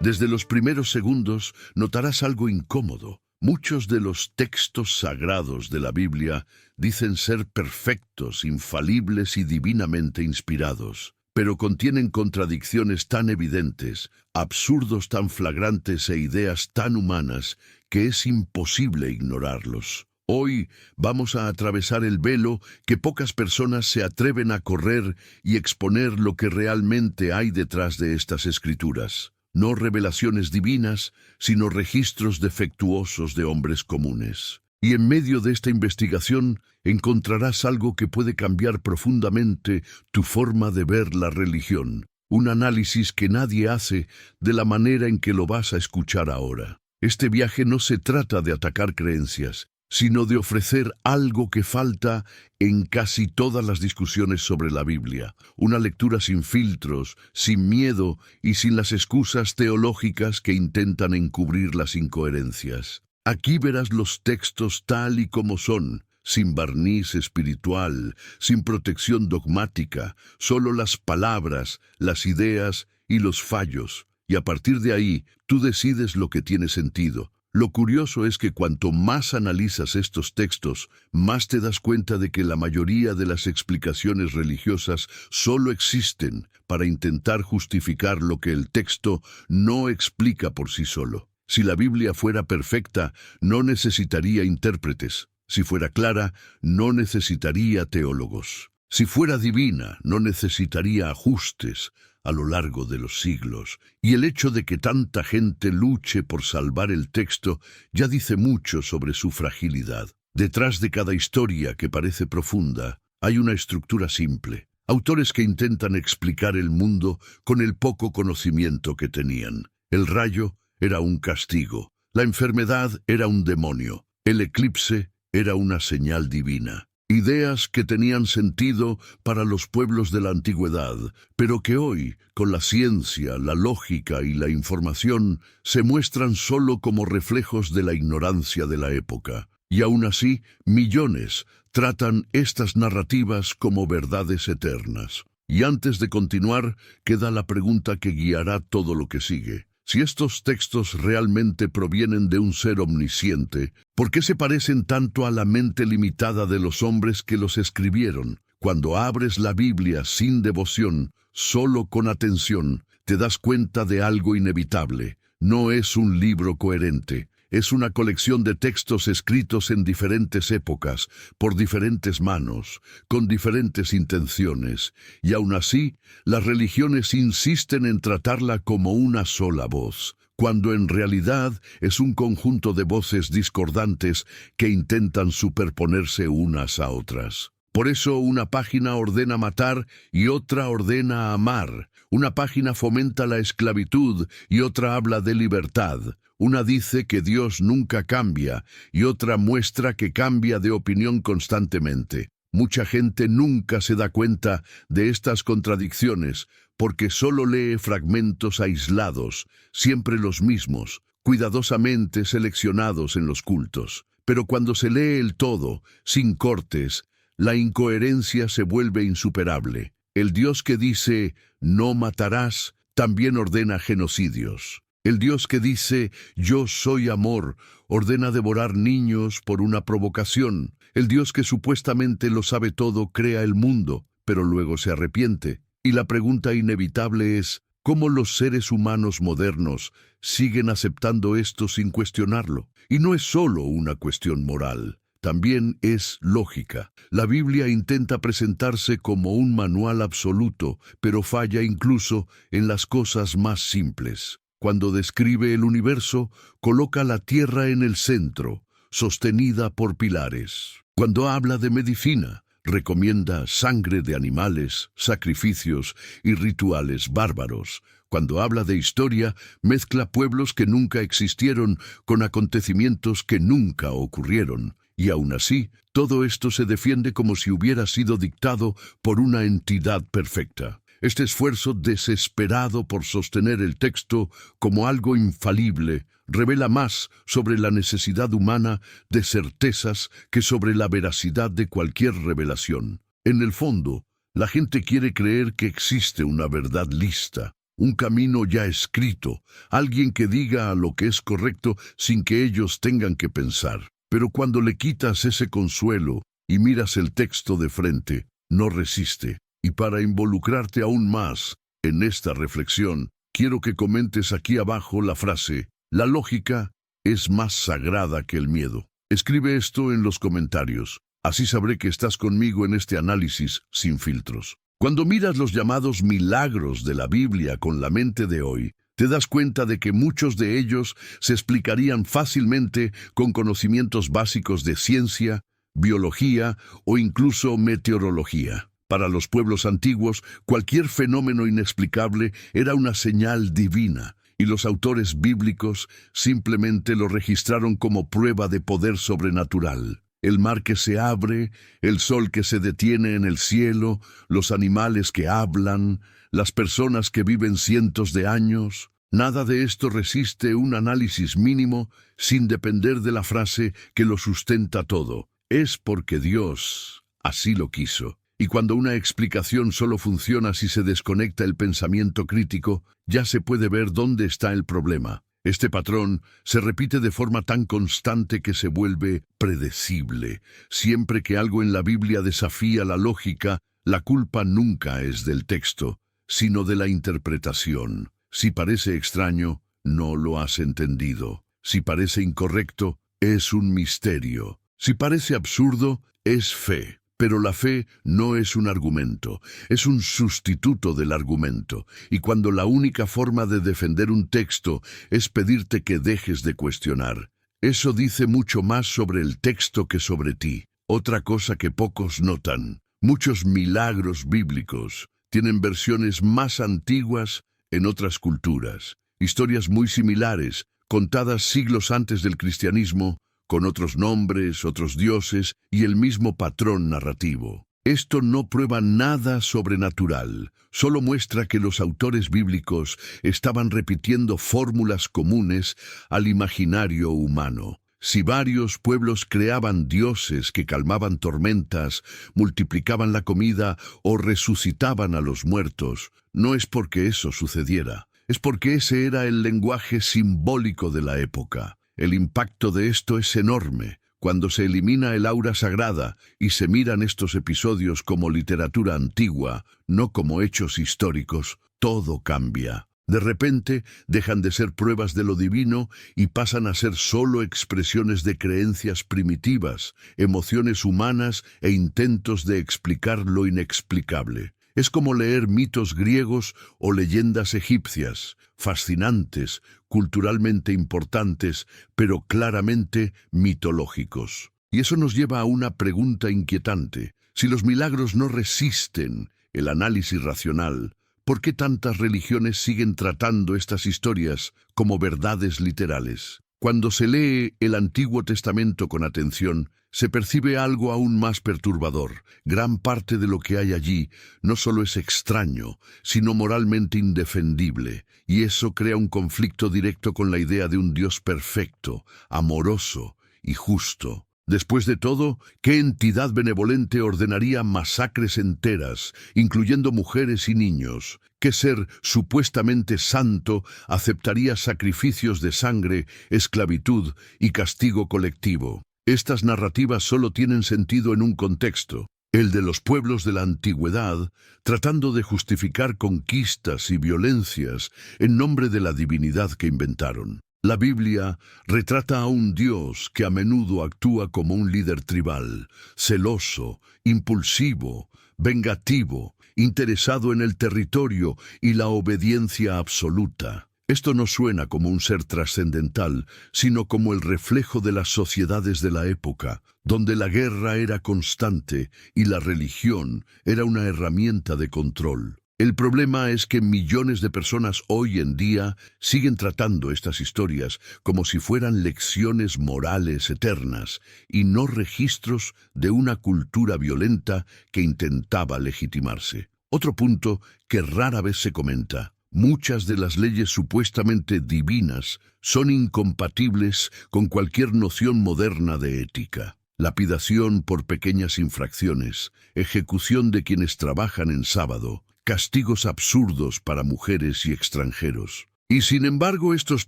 Desde los primeros segundos notarás algo incómodo. Muchos de los textos sagrados de la Biblia dicen ser perfectos, infalibles y divinamente inspirados, pero contienen contradicciones tan evidentes, absurdos tan flagrantes e ideas tan humanas que es imposible ignorarlos. Hoy vamos a atravesar el velo que pocas personas se atreven a correr y exponer lo que realmente hay detrás de estas escrituras. No revelaciones divinas, sino registros defectuosos de hombres comunes. Y en medio de esta investigación encontrarás algo que puede cambiar profundamente tu forma de ver la religión. Un análisis que nadie hace de la manera en que lo vas a escuchar ahora. Este viaje no se trata de atacar creencias, sino de ofrecer algo que falta en casi todas las discusiones sobre la Biblia. Una lectura sin filtros, sin miedo y sin las excusas teológicas que intentan encubrir las incoherencias. Aquí verás los textos tal y como son, sin barniz espiritual, sin protección dogmática, solo las palabras, las ideas y los fallos. Y a partir de ahí, tú decides lo que tiene sentido. Lo curioso es que cuanto más analizas estos textos, más te das cuenta de que la mayoría de las explicaciones religiosas solo existen para intentar justificar lo que el texto no explica por sí solo. Si la Biblia fuera perfecta, no necesitaría intérpretes. Si fuera clara, no necesitaría teólogos. Si fuera divina, no necesitaría ajustes a lo largo de los siglos, y el hecho de que tanta gente luche por salvar el texto ya dice mucho sobre su fragilidad. Detrás de cada historia que parece profunda, hay una estructura simple. Autores que intentan explicar el mundo con el poco conocimiento que tenían. El rayo era un castigo, la enfermedad era un demonio, el eclipse era una señal divina. Ideas que tenían sentido para los pueblos de la antigüedad, pero que hoy, con la ciencia, la lógica y la información, se muestran solo como reflejos de la ignorancia de la época. Y aún así, millones tratan estas narrativas como verdades eternas. Y antes de continuar, queda la pregunta que guiará todo lo que sigue. Si estos textos realmente provienen de un ser omnisciente, ¿por qué se parecen tanto a la mente limitada de los hombres que los escribieron? Cuando abres la Biblia sin devoción, solo con atención, te das cuenta de algo inevitable. No es un libro coherente. Es una colección de textos escritos en diferentes épocas, por diferentes manos, con diferentes intenciones, y aún así, las religiones insisten en tratarla como una sola voz, cuando en realidad es un conjunto de voces discordantes que intentan superponerse unas a otras. Por eso una página ordena matar y otra ordena amar. Una página fomenta la esclavitud y otra habla de libertad. Una dice que Dios nunca cambia y otra muestra que cambia de opinión constantemente. Mucha gente nunca se da cuenta de estas contradicciones porque solo lee fragmentos aislados, siempre los mismos, cuidadosamente seleccionados en los cultos. Pero cuando se lee el todo, sin cortes, la incoherencia se vuelve insuperable. El Dios que dice, no matarás, también ordena genocidios. El Dios que dice, yo soy amor, ordena devorar niños por una provocación. El Dios que supuestamente lo sabe todo crea el mundo, pero luego se arrepiente. Y la pregunta inevitable es, ¿cómo los seres humanos modernos siguen aceptando esto sin cuestionarlo? Y no es solo una cuestión moral. También es lógica. La Biblia intenta presentarse como un manual absoluto, pero falla incluso en las cosas más simples. Cuando describe el universo, coloca la tierra en el centro, sostenida por pilares. Cuando habla de medicina, recomienda sangre de animales, sacrificios y rituales bárbaros. Cuando habla de historia, mezcla pueblos que nunca existieron con acontecimientos que nunca ocurrieron. Y aún así, todo esto se defiende como si hubiera sido dictado por una entidad perfecta. Este esfuerzo desesperado por sostener el texto como algo infalible revela más sobre la necesidad humana de certezas que sobre la veracidad de cualquier revelación. En el fondo, la gente quiere creer que existe una verdad lista, un camino ya escrito, alguien que diga lo que es correcto sin que ellos tengan que pensar. Pero cuando le quitas ese consuelo y miras el texto de frente, no resiste. Y para involucrarte aún más en esta reflexión, quiero que comentes aquí abajo la frase: la lógica es más sagrada que el miedo. Escribe esto en los comentarios, así sabré que estás conmigo en este análisis sin filtros. Cuando miras los llamados milagros de la Biblia con la mente de hoy, te das cuenta de que muchos de ellos se explicarían fácilmente con conocimientos básicos de ciencia, biología o incluso meteorología. Para los pueblos antiguos, cualquier fenómeno inexplicable era una señal divina, y los autores bíblicos simplemente lo registraron como prueba de poder sobrenatural. El mar que se abre, el sol que se detiene en el cielo, los animales que hablan, las personas que viven cientos de años. Nada de esto resiste un análisis mínimo sin depender de la frase que lo sustenta todo. Es porque Dios así lo quiso. Y cuando una explicación solo funciona si se desconecta el pensamiento crítico, ya se puede ver dónde está el problema. Este patrón se repite de forma tan constante que se vuelve predecible. Siempre que algo en la Biblia desafía la lógica, la culpa nunca es del texto, sino de la interpretación. Si parece extraño, no lo has entendido. Si parece incorrecto, es un misterio. Si parece absurdo, es fe. Pero la fe no es un argumento, es un sustituto del argumento. Y cuando la única forma de defender un texto es pedirte que dejes de cuestionar, eso dice mucho más sobre el texto que sobre ti. Otra cosa que pocos notan: muchos milagros bíblicos tienen versiones más antiguas en otras culturas, historias muy similares, contadas siglos antes del cristianismo, con otros nombres, otros dioses y el mismo patrón narrativo. Esto no prueba nada sobrenatural, solo muestra que los autores bíblicos estaban repitiendo fórmulas comunes al imaginario humano. Si varios pueblos creaban dioses que calmaban tormentas, multiplicaban la comida o resucitaban a los muertos, no es porque eso sucediera, es porque ese era el lenguaje simbólico de la época. El impacto de esto es enorme. Cuando se elimina el aura sagrada y se miran estos episodios como literatura antigua, no como hechos históricos, todo cambia. De repente, dejan de ser pruebas de lo divino y pasan a ser solo expresiones de creencias primitivas, emociones humanas e intentos de explicar lo inexplicable. Es como leer mitos griegos o leyendas egipcias, fascinantes, culturalmente importantes, pero claramente mitológicos. Y eso nos lleva a una pregunta inquietante. Si los milagros no resisten el análisis racional, ¿por qué tantas religiones siguen tratando estas historias como verdades literales? Cuando se lee el Antiguo Testamento con atención, se percibe algo aún más perturbador. Gran parte de lo que hay allí no solo es extraño, sino moralmente indefendible, y eso crea un conflicto directo con la idea de un Dios perfecto, amoroso y justo. Después de todo, ¿qué entidad benevolente ordenaría masacres enteras, incluyendo mujeres y niños? ¿Qué ser supuestamente santo aceptaría sacrificios de sangre, esclavitud y castigo colectivo? Estas narrativas solo tienen sentido en un contexto, el de los pueblos de la antigüedad, tratando de justificar conquistas y violencias en nombre de la divinidad que inventaron. La Biblia retrata a un Dios que a menudo actúa como un líder tribal, celoso, impulsivo, vengativo, interesado en el territorio y la obediencia absoluta. Esto no suena como un ser trascendental, sino como el reflejo de las sociedades de la época, donde la guerra era constante y la religión era una herramienta de control. El problema es que millones de personas hoy en día siguen tratando estas historias como si fueran lecciones morales eternas y no registros de una cultura violenta que intentaba legitimarse. Otro punto que rara vez se comenta: muchas de las leyes supuestamente divinas son incompatibles con cualquier noción moderna de ética. Lapidación por pequeñas infracciones, ejecución de quienes trabajan en sábado, castigos absurdos para mujeres y extranjeros. Y sin embargo, estos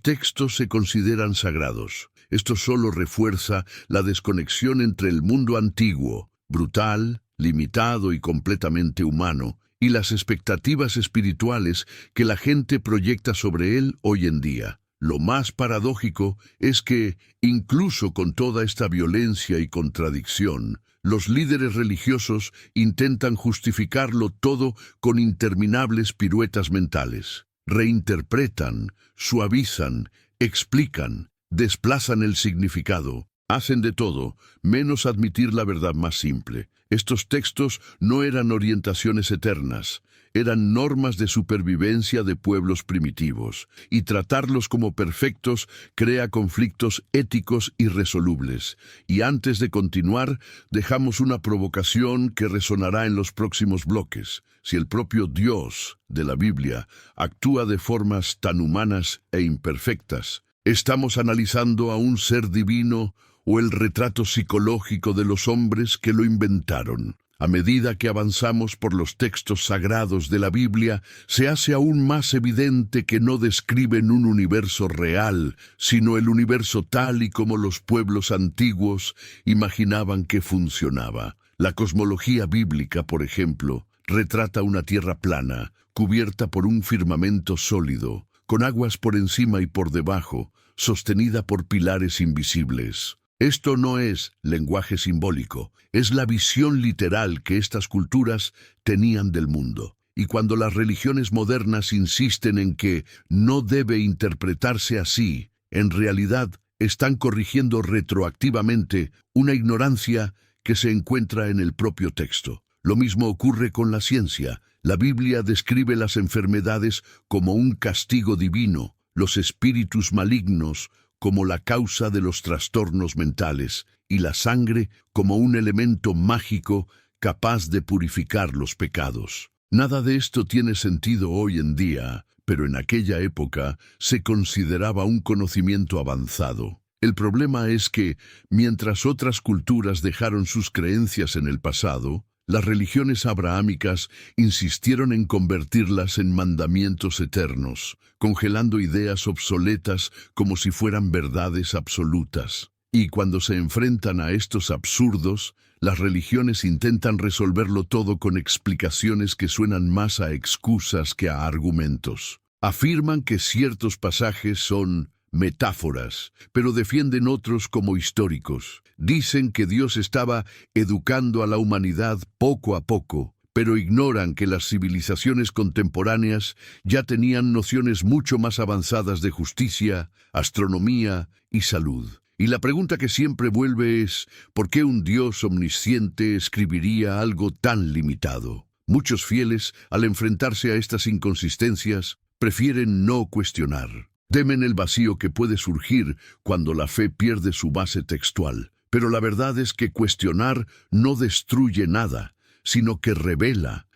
textos se consideran sagrados. Esto solo refuerza la desconexión entre el mundo antiguo, brutal, limitado y completamente humano, y las expectativas espirituales que la gente proyecta sobre él hoy en día. Lo más paradójico es que, incluso con toda esta violencia y contradicción, los líderes religiosos intentan justificarlo todo con interminables piruetas mentales. Reinterpretan, suavizan, explican, desplazan el significado. Hacen de todo, menos admitir la verdad más simple. Estos textos no eran orientaciones eternas, eran normas de supervivencia de pueblos primitivos, y tratarlos como perfectos crea conflictos éticos irresolubles. Y antes de continuar, dejamos una provocación que resonará en los próximos bloques. Si el propio Dios de la Biblia actúa de formas tan humanas e imperfectas, ¿estamos analizando a un ser divino o el retrato psicológico de los hombres que lo inventaron? A medida que avanzamos por los textos sagrados de la Biblia, se hace aún más evidente que no describen un universo real, sino el universo tal y como los pueblos antiguos imaginaban que funcionaba. La cosmología bíblica, por ejemplo, retrata una tierra plana, cubierta por un firmamento sólido, con aguas por encima y por debajo, sostenida por pilares invisibles. Esto no es lenguaje simbólico, es la visión literal que estas culturas tenían del mundo. Y cuando las religiones modernas insisten en que no debe interpretarse así, en realidad están corrigiendo retroactivamente una ignorancia que se encuentra en el propio texto. Lo mismo ocurre con la ciencia. La Biblia describe las enfermedades como un castigo divino, los espíritus malignos como la causa de los trastornos mentales, y la sangre como un elemento mágico capaz de purificar los pecados. Nada de esto tiene sentido hoy en día, pero en aquella época se consideraba un conocimiento avanzado. El problema es que, mientras otras culturas dejaron sus creencias en el pasado, las religiones abrahámicas insistieron en convertirlas en mandamientos eternos, congelando ideas obsoletas como si fueran verdades absolutas. Y cuando se enfrentan a estos absurdos, las religiones intentan resolverlo todo con explicaciones que suenan más a excusas que a argumentos. Afirman que ciertos pasajes son metáforas, pero defienden otros como históricos. Dicen que Dios estaba educando a la humanidad poco a poco, pero ignoran que las civilizaciones contemporáneas ya tenían nociones mucho más avanzadas de justicia, astronomía y salud. Y la pregunta que siempre vuelve es, ¿por qué un Dios omnisciente escribiría algo tan limitado? Muchos fieles, al enfrentarse a estas inconsistencias, prefieren no cuestionar. Temen el vacío que puede surgir cuando la fe pierde su base textual. Pero la verdad es que cuestionar no destruye nada, sino que revela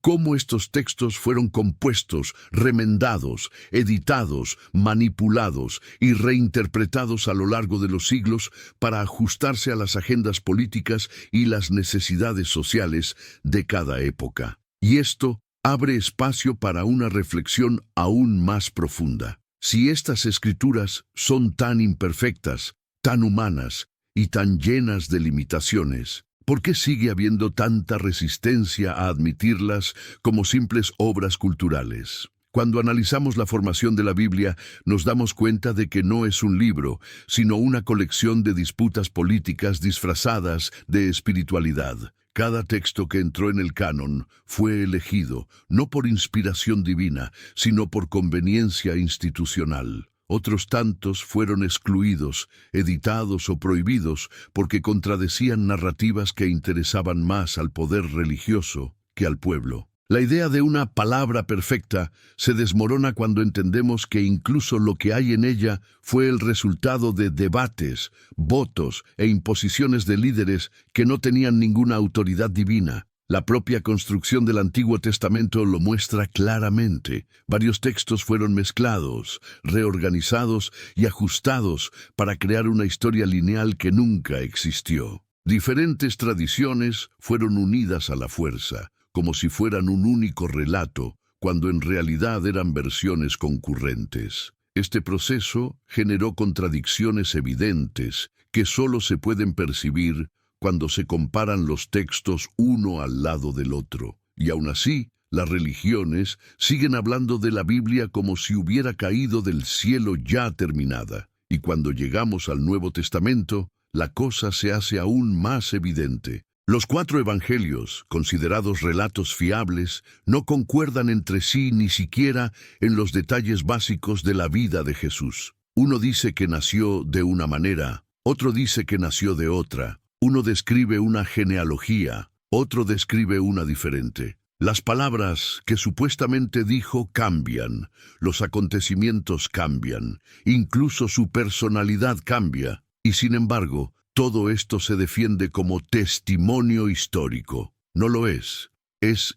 cómo estos textos fueron compuestos, remendados, editados, manipulados y reinterpretados a lo largo de los siglos para ajustarse a las agendas políticas y las necesidades sociales de cada época. Y esto abre espacio para una reflexión aún más profunda. Si estas escrituras son tan imperfectas, tan humanas y tan llenas de limitaciones, ¿por qué sigue habiendo tanta resistencia a admitirlas como simples obras culturales? Cuando analizamos la formación de la Biblia, nos damos cuenta de que no es un libro, sino una colección de disputas políticas disfrazadas de espiritualidad. Cada texto que entró en el canon fue elegido, no por inspiración divina, sino por conveniencia institucional. Otros tantos fueron excluidos, editados o prohibidos porque contradecían narrativas que interesaban más al poder religioso que al pueblo. La idea de una palabra perfecta se desmorona cuando entendemos que incluso lo que hay en ella fue el resultado de debates, votos e imposiciones de líderes que no tenían ninguna autoridad divina. La propia construcción del Antiguo Testamento lo muestra claramente. Varios textos fueron mezclados, reorganizados y ajustados para crear una historia lineal que nunca existió. Diferentes tradiciones fueron unidas a la fuerza, como si fueran un único relato, cuando en realidad eran versiones concurrentes. Este proceso generó contradicciones evidentes que solo se pueden percibir cuando se comparan los textos uno al lado del otro. Y aún así, las religiones siguen hablando de la Biblia como si hubiera caído del cielo ya terminada. Y cuando llegamos al Nuevo Testamento, la cosa se hace aún más evidente. Los 4 evangelios, considerados relatos fiables, no concuerdan entre sí ni siquiera en los detalles básicos de la vida de Jesús. Uno dice que nació de una manera, otro dice que nació de otra. Uno describe una genealogía, otro describe una diferente. Las palabras que supuestamente dijo cambian, los acontecimientos cambian, incluso su personalidad cambia, y sin embargo, todo esto se defiende como testimonio histórico. No lo es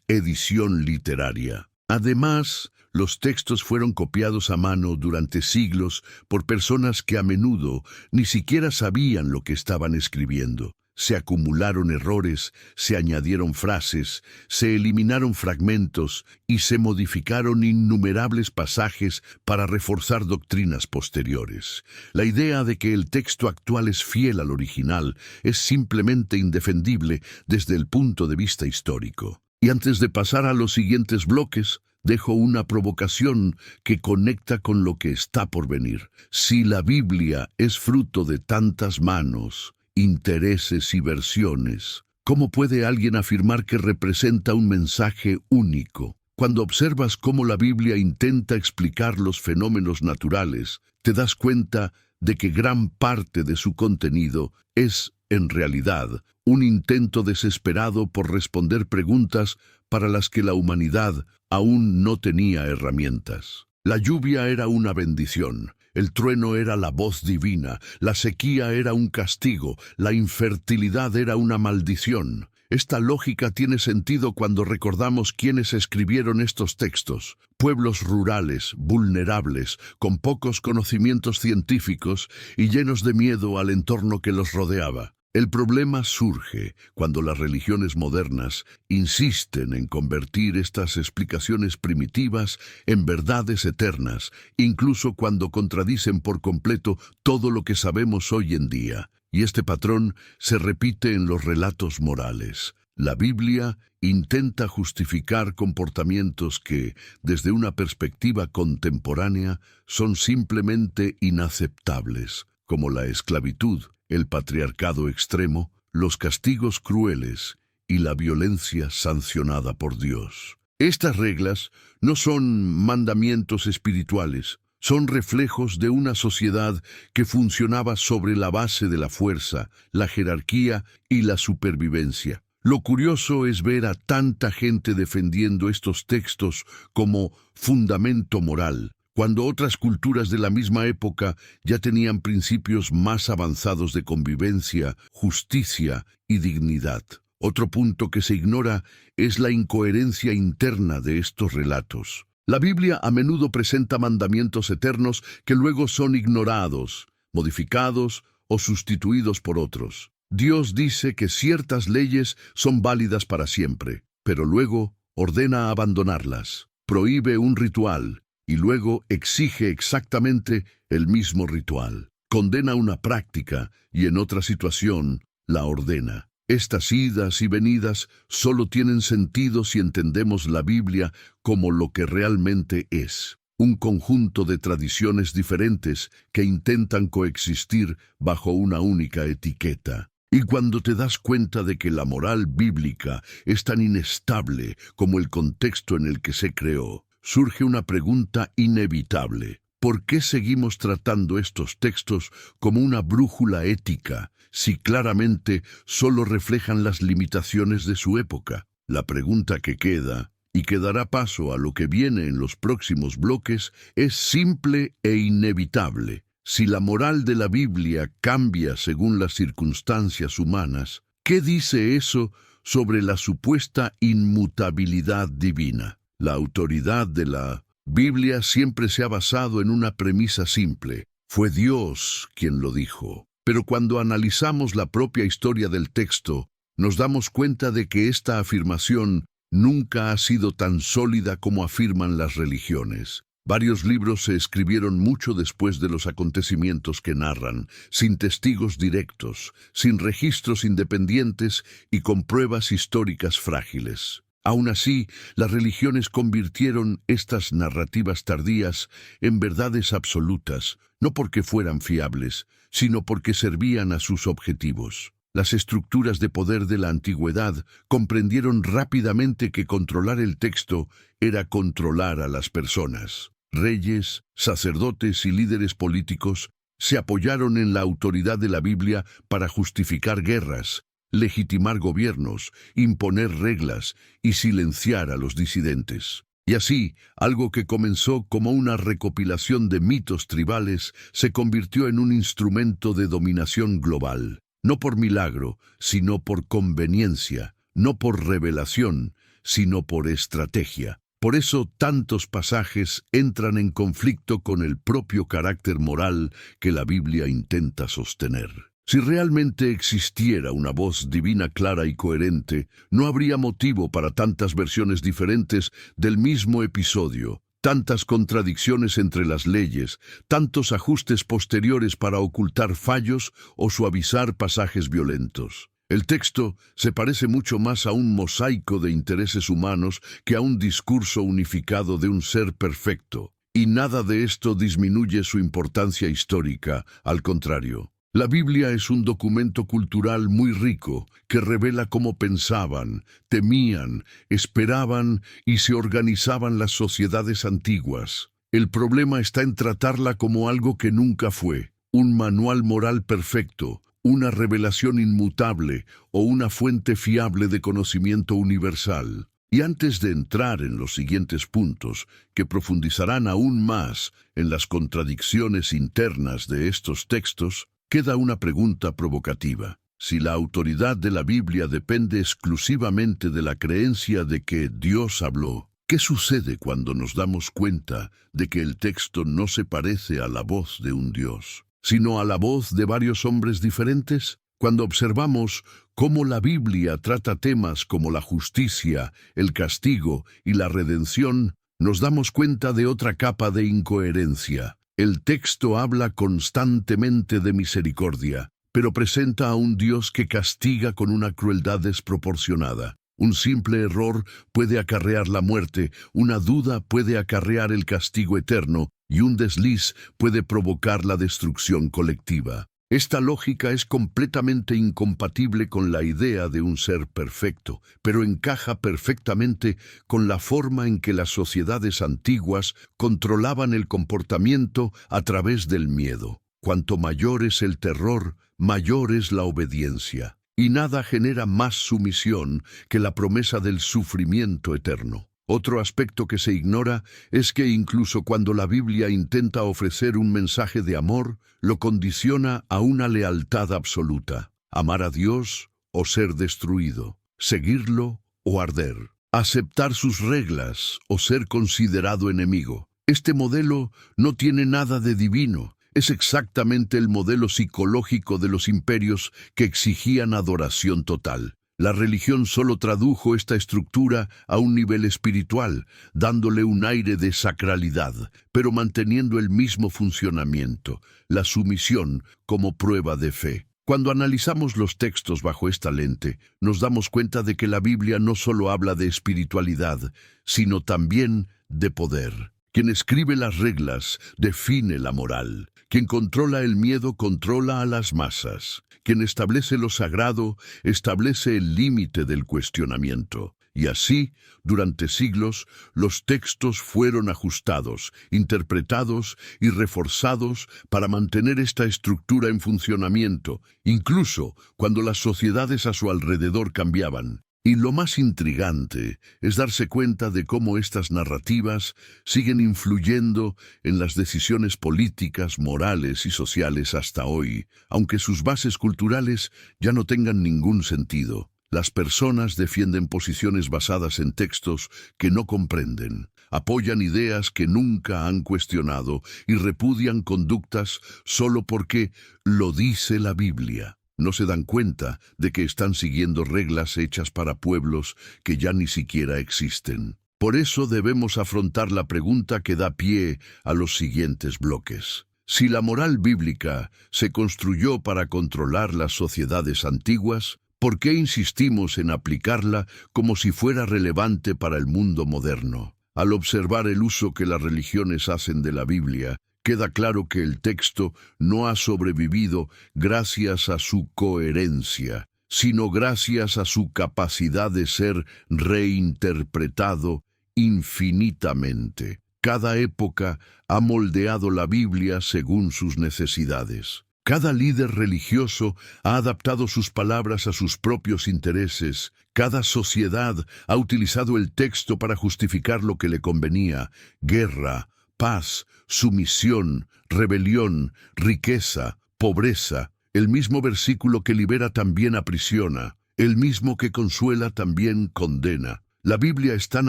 edición literaria. Además, los textos fueron copiados a mano durante siglos por personas que a menudo ni siquiera sabían lo que estaban escribiendo. Se acumularon errores, se añadieron frases, se eliminaron fragmentos y se modificaron innumerables pasajes para reforzar doctrinas posteriores. La idea de que el texto actual es fiel al original es simplemente indefendible desde el punto de vista histórico. Y antes de pasar a los siguientes bloques, dejo una provocación que conecta con lo que está por venir. Si la Biblia es fruto de tantas manos, intereses y versiones, ¿cómo puede alguien afirmar que representa un mensaje único? Cuando observas cómo la Biblia intenta explicar los fenómenos naturales, te das cuenta de que gran parte de su contenido es, en realidad, un intento desesperado por responder preguntas para las que la humanidad aún no tenía herramientas. La lluvia era una bendición. El trueno era la voz divina, la sequía era un castigo, la infertilidad era una maldición. Esta lógica tiene sentido cuando recordamos quiénes escribieron estos textos. Pueblos rurales, vulnerables, con pocos conocimientos científicos y llenos de miedo al entorno que los rodeaba. El problema surge cuando las religiones modernas insisten en convertir estas explicaciones primitivas en verdades eternas, incluso cuando contradicen por completo todo lo que sabemos hoy en día. Y este patrón se repite en los relatos morales. La Biblia intenta justificar comportamientos que, desde una perspectiva contemporánea, son simplemente inaceptables, como la esclavitud, el patriarcado extremo, los castigos crueles y la violencia sancionada por Dios. Estas reglas no son mandamientos espirituales, son reflejos de una sociedad que funcionaba sobre la base de la fuerza, la jerarquía y la supervivencia. Lo curioso es ver a tanta gente defendiendo estos textos como fundamento moral, cuando otras culturas de la misma época ya tenían principios más avanzados de convivencia, justicia y dignidad. Otro punto que se ignora es la incoherencia interna de estos relatos. La Biblia a menudo presenta mandamientos eternos que luego son ignorados, modificados o sustituidos por otros. Dios dice que ciertas leyes son válidas para siempre, pero luego ordena abandonarlas, prohíbe un ritual, y luego exige exactamente el mismo ritual. Condena una práctica y en otra situación la ordena. Estas idas y venidas solo tienen sentido si entendemos la Biblia como lo que realmente es, un conjunto de tradiciones diferentes que intentan coexistir bajo una única etiqueta. Y cuando te das cuenta de que la moral bíblica es tan inestable como el contexto en el que se creó, surge una pregunta inevitable. ¿Por qué seguimos tratando estos textos como una brújula ética, si claramente solo reflejan las limitaciones de su época? La pregunta que queda, y que dará paso a lo que viene en los próximos bloques, es simple e inevitable. Si la moral de la Biblia cambia según las circunstancias humanas, ¿qué dice eso sobre la supuesta inmutabilidad divina? La autoridad de la Biblia siempre se ha basado en una premisa simple. Fue Dios quien lo dijo. Pero cuando analizamos la propia historia del texto, nos damos cuenta de que esta afirmación nunca ha sido tan sólida como afirman las religiones. Varios libros se escribieron mucho después de los acontecimientos que narran, sin testigos directos, sin registros independientes y con pruebas históricas frágiles. Aún así, las religiones convirtieron estas narrativas tardías en verdades absolutas, no porque fueran fiables, sino porque servían a sus objetivos. Las estructuras de poder de la antigüedad comprendieron rápidamente que controlar el texto era controlar a las personas. Reyes, sacerdotes y líderes políticos se apoyaron en la autoridad de la Biblia para justificar guerras, legitimar gobiernos, imponer reglas y silenciar a los disidentes. Y así, algo que comenzó como una recopilación de mitos tribales se convirtió en un instrumento de dominación global, no por milagro, sino por conveniencia, no por revelación, sino por estrategia. Por eso tantos pasajes entran en conflicto con el propio carácter moral que la Biblia intenta sostener. Si realmente existiera una voz divina clara y coherente, no habría motivo para tantas versiones diferentes del mismo episodio, tantas contradicciones entre las leyes, tantos ajustes posteriores para ocultar fallos o suavizar pasajes violentos. El texto se parece mucho más a un mosaico de intereses humanos que a un discurso unificado de un ser perfecto, y nada de esto disminuye su importancia histórica, al contrario. La Biblia es un documento cultural muy rico que revela cómo pensaban, temían, esperaban y se organizaban las sociedades antiguas. El problema está en tratarla como algo que nunca fue, un manual moral perfecto, una revelación inmutable o una fuente fiable de conocimiento universal. Y antes de entrar en los siguientes puntos, que profundizarán aún más en las contradicciones internas de estos textos, queda una pregunta provocativa. Si la autoridad de la Biblia depende exclusivamente de la creencia de que Dios habló, ¿qué sucede cuando nos damos cuenta de que el texto no se parece a la voz de un Dios, sino a la voz de varios hombres diferentes? Cuando observamos cómo la Biblia trata temas como la justicia, el castigo y la redención, nos damos cuenta de otra capa de incoherencia. El texto habla constantemente de misericordia, pero presenta a un Dios que castiga con una crueldad desproporcionada. Un simple error puede acarrear la muerte, una duda puede acarrear el castigo eterno, y un desliz puede provocar la destrucción colectiva. Esta lógica es completamente incompatible con la idea de un ser perfecto, pero encaja perfectamente con la forma en que las sociedades antiguas controlaban el comportamiento a través del miedo. Cuanto mayor es el terror, mayor es la obediencia, y nada genera más sumisión que la promesa del sufrimiento eterno. Otro aspecto que se ignora es que incluso cuando la Biblia intenta ofrecer un mensaje de amor, lo condiciona a una lealtad absoluta. Amar a Dios o ser destruido, seguirlo o arder, aceptar sus reglas o ser considerado enemigo. Este modelo no tiene nada de divino, es exactamente el modelo psicológico de los imperios que exigían adoración total. La religión solo tradujo esta estructura a un nivel espiritual, dándole un aire de sacralidad, pero manteniendo el mismo funcionamiento, la sumisión como prueba de fe. Cuando analizamos los textos bajo esta lente, nos damos cuenta de que la Biblia no solo habla de espiritualidad, sino también de poder. Quien escribe las reglas define la moral. Quien controla el miedo controla a las masas. Quien establece lo sagrado establece el límite del cuestionamiento. Y así, durante siglos, los textos fueron ajustados, interpretados y reforzados para mantener esta estructura en funcionamiento, incluso cuando las sociedades a su alrededor cambiaban. Y lo más intrigante es darse cuenta de cómo estas narrativas siguen influyendo en las decisiones políticas, morales y sociales hasta hoy, aunque sus bases culturales ya no tengan ningún sentido. Las personas defienden posiciones basadas en textos que no comprenden, apoyan ideas que nunca han cuestionado y repudian conductas solo porque lo dice la Biblia. No se dan cuenta de que están siguiendo reglas hechas para pueblos que ya ni siquiera existen. Por eso debemos afrontar la pregunta que da pie a los siguientes bloques. Si la moral bíblica se construyó para controlar las sociedades antiguas, ¿por qué insistimos en aplicarla como si fuera relevante para el mundo moderno? Al observar el uso que las religiones hacen de la Biblia, queda claro que el texto no ha sobrevivido gracias a su coherencia, sino gracias a su capacidad de ser reinterpretado infinitamente. Cada época ha moldeado la Biblia según sus necesidades. Cada líder religioso ha adaptado sus palabras a sus propios intereses. Cada sociedad ha utilizado el texto para justificar lo que le convenía: guerra, paz, sumisión, rebelión, riqueza, pobreza. El mismo versículo que libera también aprisiona. El mismo que consuela también condena. La Biblia es tan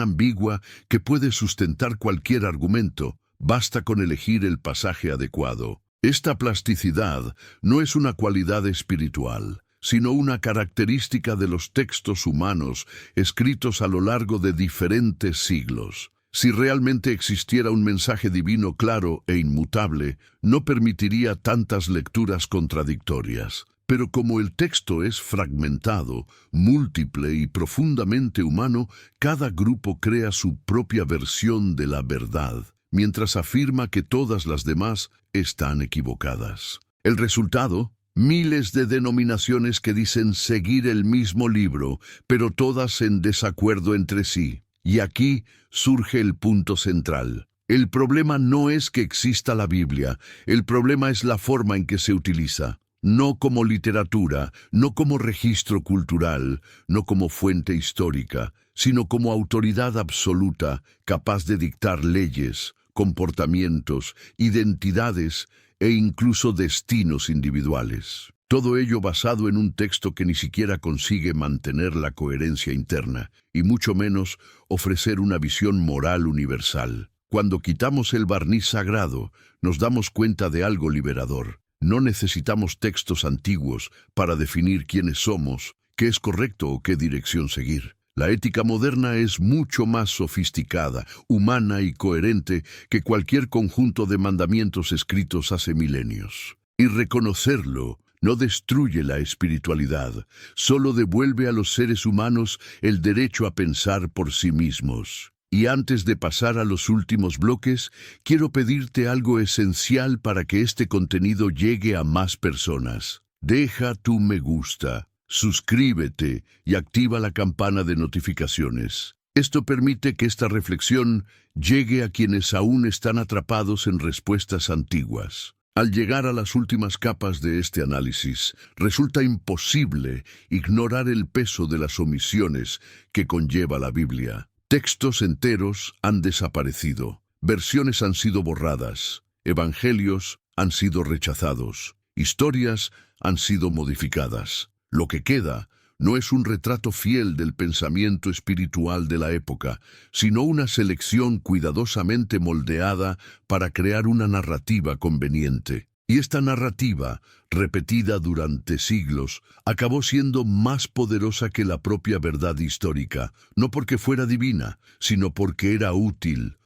ambigua que puede sustentar cualquier argumento. Basta con elegir el pasaje adecuado. Esta plasticidad no es una cualidad espiritual, sino una característica de los textos humanos escritos a lo largo de diferentes siglos. Si realmente existiera un mensaje divino claro e inmutable, no permitiría tantas lecturas contradictorias. Pero como el texto es fragmentado, múltiple y profundamente humano, cada grupo crea su propia versión de la verdad, mientras afirma que todas las demás están equivocadas. El resultado: miles de denominaciones que dicen seguir el mismo libro, pero todas en desacuerdo entre sí. Y aquí surge el punto central. El problema no es que exista la Biblia, el problema es la forma en que se utiliza. No como literatura, no como registro cultural, no como fuente histórica, sino como autoridad absoluta, capaz de dictar leyes, comportamientos, identidades e incluso destinos individuales. Todo ello basado en un texto que ni siquiera consigue mantener la coherencia interna, y mucho menos ofrecer una visión moral universal. Cuando quitamos el barniz sagrado, nos damos cuenta de algo liberador. No necesitamos textos antiguos para definir quiénes somos, qué es correcto o qué dirección seguir. La ética moderna es mucho más sofisticada, humana y coherente que cualquier conjunto de mandamientos escritos hace milenios. Y reconocerlo no destruye la espiritualidad, solo devuelve a los seres humanos el derecho a pensar por sí mismos. Y antes de pasar a los últimos bloques, quiero pedirte algo esencial para que este contenido llegue a más personas. Deja tu me gusta, suscríbete y activa la campana de notificaciones. Esto permite que esta reflexión llegue a quienes aún están atrapados en respuestas antiguas. Al llegar a las últimas capas de este análisis, resulta imposible ignorar el peso de las omisiones que conlleva la Biblia. Textos enteros han desaparecido, versiones han sido borradas, evangelios han sido rechazados, historias han sido modificadas. Lo que queda no es un retrato fiel del pensamiento espiritual de la época, sino una selección cuidadosamente moldeada para crear una narrativa conveniente. Y esta narrativa, repetida durante siglos, acabó siendo más poderosa que la propia verdad histórica, no porque fuera divina, sino porque era útil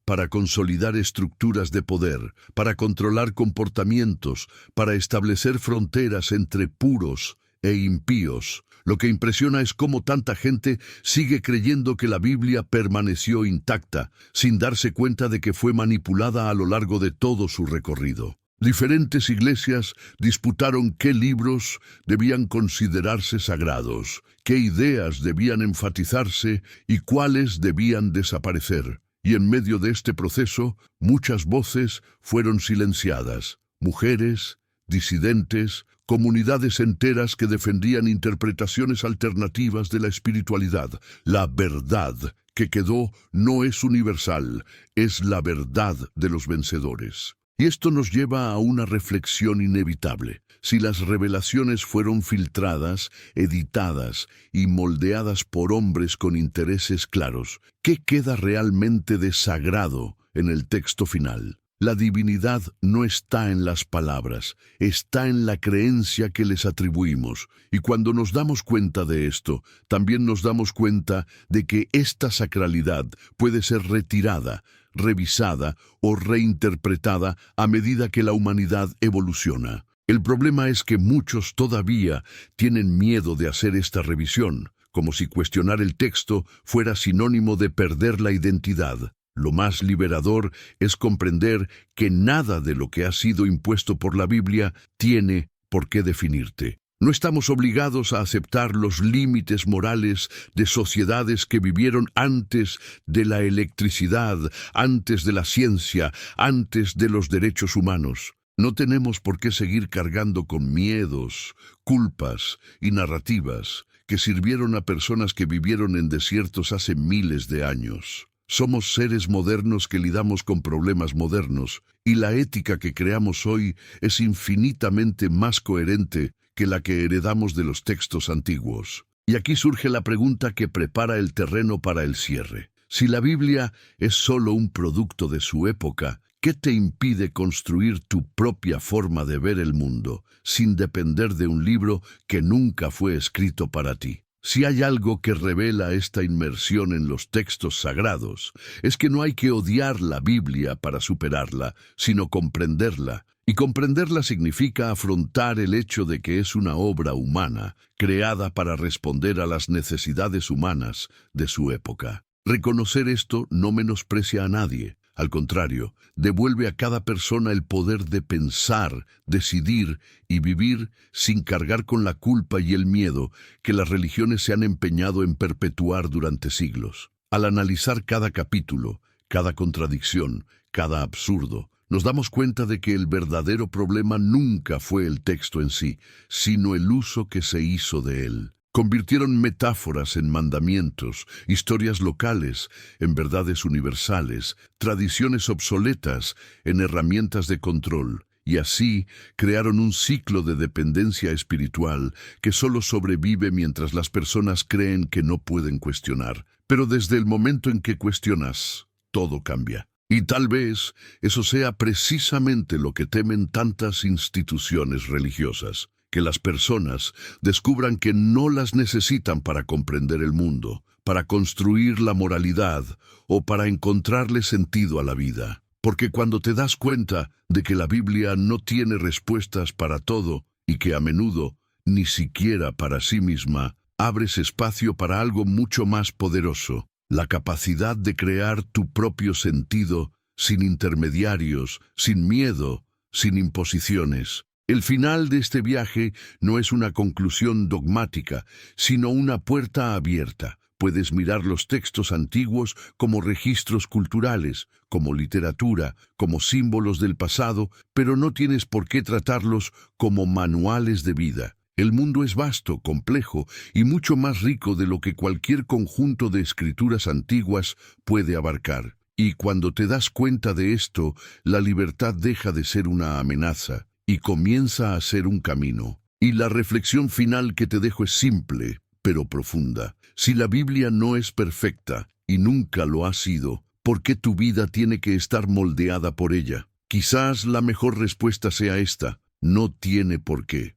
para consolidar estructuras de poder, para controlar comportamientos, para establecer fronteras entre puros e impíos. Lo que impresiona es cómo tanta gente sigue creyendo que la Biblia permaneció intacta, sin darse cuenta de que fue manipulada a lo largo de todo su recorrido. Diferentes iglesias disputaron qué libros debían considerarse sagrados, qué ideas debían enfatizarse y cuáles debían desaparecer. Y en medio de este proceso, muchas voces fueron silenciadas. Mujeres, disidentes, comunidades enteras que defendían interpretaciones alternativas de la espiritualidad. La verdad que quedó no es universal, es la verdad de los vencedores. Y esto nos lleva a una reflexión inevitable. Si las revelaciones fueron filtradas, editadas y moldeadas por hombres con intereses claros, ¿qué queda realmente de sagrado en el texto final? La divinidad no está en las palabras, está en la creencia que les atribuimos. Y cuando nos damos cuenta de esto, también nos damos cuenta de que esta sacralidad puede ser retirada, revisada o reinterpretada a medida que la humanidad evoluciona. El problema es que muchos todavía tienen miedo de hacer esta revisión, como si cuestionar el texto fuera sinónimo de perder la identidad. Lo más liberador es comprender que nada de lo que ha sido impuesto por la Biblia tiene por qué definirte. No estamos obligados a aceptar los límites morales de sociedades que vivieron antes de la electricidad, antes de la ciencia, antes de los derechos humanos. No tenemos por qué seguir cargando con miedos, culpas y narrativas que sirvieron a personas que vivieron en desiertos hace miles de años. Somos seres modernos que lidamos con problemas modernos, y la ética que creamos hoy es infinitamente más coherente que la que heredamos de los textos antiguos. Y aquí surge la pregunta que prepara el terreno para el cierre. Si la Biblia es solo un producto de su época, ¿qué te impide construir tu propia forma de ver el mundo, sin depender de un libro que nunca fue escrito para ti? Si hay algo que revela esta inmersión en los textos sagrados, es que no hay que odiar la Biblia para superarla, sino comprenderla. Y comprenderla significa afrontar el hecho de que es una obra humana, creada para responder a las necesidades humanas de su época. Reconocer esto no menosprecia a nadie. Al contrario, devuelve a cada persona el poder de pensar, decidir y vivir sin cargar con la culpa y el miedo que las religiones se han empeñado en perpetuar durante siglos. Al analizar cada capítulo, cada contradicción, cada absurdo, nos damos cuenta de que el verdadero problema nunca fue el texto en sí, sino el uso que se hizo de él. Convirtieron metáforas en mandamientos, historias locales en verdades universales, tradiciones obsoletas en herramientas de control, y así crearon un ciclo de dependencia espiritual que solo sobrevive mientras las personas creen que no pueden cuestionar. Pero desde el momento en que cuestionas, todo cambia. Y tal vez eso sea precisamente lo que temen tantas instituciones religiosas. Que las personas descubran que no las necesitan para comprender el mundo, para construir la moralidad o para encontrarle sentido a la vida. Porque cuando te das cuenta de que la Biblia no tiene respuestas para todo y que a menudo ni siquiera para sí misma, abres espacio para algo mucho más poderoso, la capacidad de crear tu propio sentido sin intermediarios, sin miedo, sin imposiciones. El final de este viaje no es una conclusión dogmática, sino una puerta abierta. Puedes mirar los textos antiguos como registros culturales, como literatura, como símbolos del pasado, pero no tienes por qué tratarlos como manuales de vida. El mundo es vasto, complejo y mucho más rico de lo que cualquier conjunto de escrituras antiguas puede abarcar. Y cuando te das cuenta de esto, la libertad deja de ser una amenaza y comienza a ser un camino. Y la reflexión final que te dejo es simple, pero profunda. Si la Biblia no es perfecta, y nunca lo ha sido, ¿por qué tu vida tiene que estar moldeada por ella? Quizás la mejor respuesta sea esta: no tiene por qué.